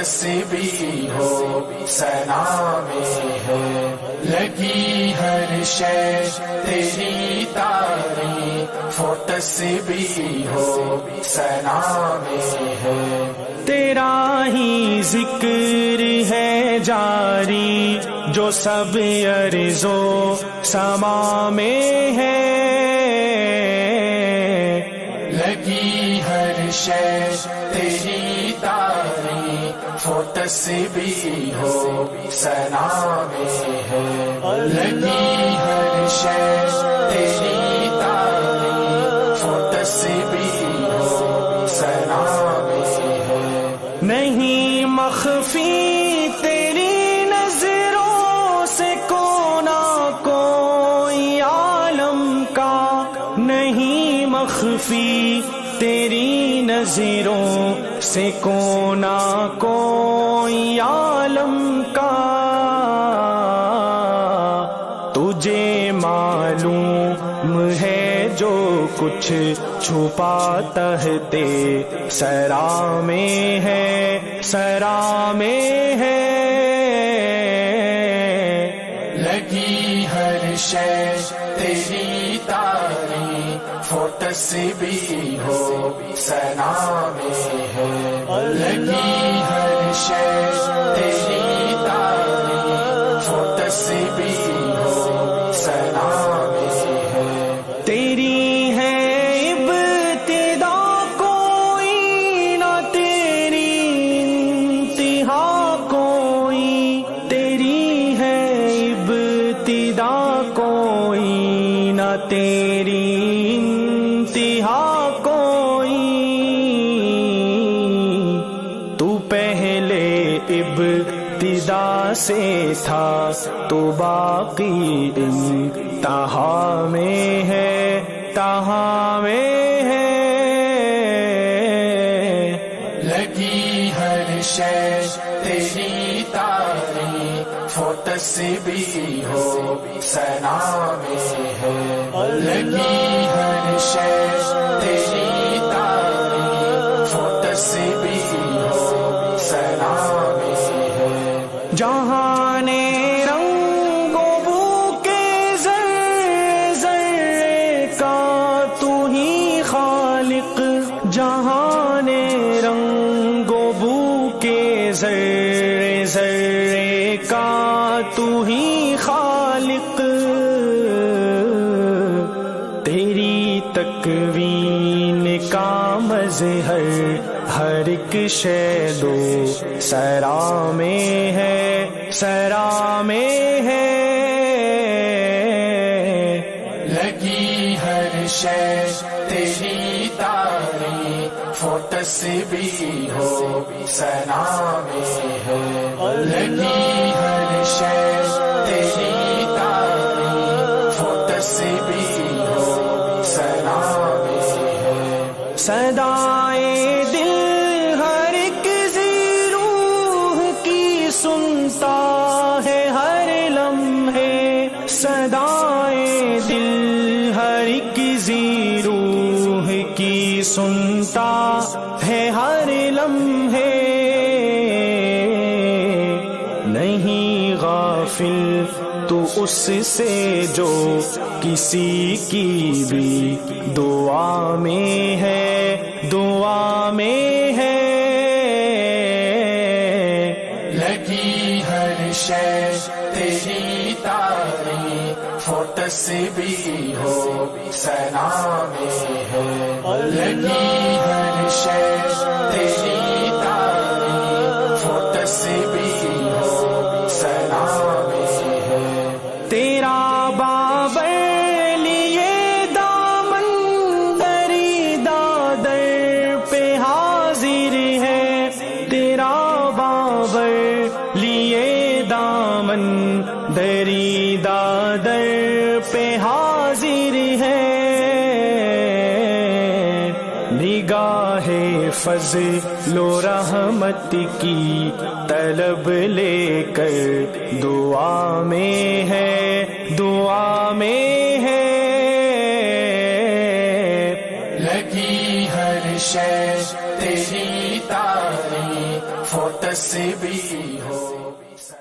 تسبیح ہو ثنا میں ہے، لگی ہر شے تیری تعریف و تسبیح ہو ثنا میں ہے، تیرا ہی ذکر ہے جاری جو سب ارض و سما میں ہے، لگی ہر شے تیری تعریف و تسبیح ہو ثنا میں ہے، لگی ہر شے تیری تعریف و تسبیح ہو ثنا میں ہے، نہیں مخفی تیری نظروں سے کونا کوئی عالم کا، نہیں مخفی تیری نظروں سے کونا کوئی عالم کا، تجھے معلوم ہے جو کچھ چھپا تحت سرا میں ہے، سرا میں ہے، لگی ہر شے تیری تعریف و تسبیح ہو ثنا میں ہے، لگی ہر شے تیری تعریف و تسبیح ہو ثنا میں ہے، تیری ہے ابتدا کوئی نہ تیری انتہا کوئی، تیری ہے ابتدا کوئی نہ تیری انتہا کوئی، تو پہلے ابتدا سے تھا تو باقی انتہا میں ہے، تہا میں ہے، لگی ہر شے تیری تعریف و تسبیح ہو ثنا میں ہے، لگی ہر شے تیری تعریف و تسبیح ہو ثنا میں ہے، جہان رنگ و بو کے ذرے ذرے کا تو ہی خالق، جہان رنگ و بو کے ذرے ذرے کا تو ہی خالق، تیری تکوین کا مظہر ہر ایک شے دو سرا میں ہے، سرا میں ہے، لگی ہر شے تیری تعریف و تسبیح ہو ثنا میں ہے، لگی ہر شے تیری تعریف و تسبیح ہو ثنا میں ہے، صدائے دل ہر ایک ذی روح کی سنتا ہے ہر لمحے، صدائے دل ہر ایک ذی روح کی سنتا ہے ہر لمحے، نہیں غافل تو اس سے جو کسی کی بھی دعا میں ہے، دعا میں ہے، لگی ہر شے تیری تعریف و تسبیح ہو ثنا میں ہے، لگی ہر شے تیری تعریف و تسبیح ہو ثنا میں ہے، تیرا بابر لیے دامن دری دادر پہ حاضر ہے، تیرا بابر لیے دامن دری دادر پہ حاضر ہے، نگاہ فضل و رحمت کی طلب لے کر دعا میں ہے، دعا میں ہے، لگی ہر شے تیری تعریف و تسبیح ہو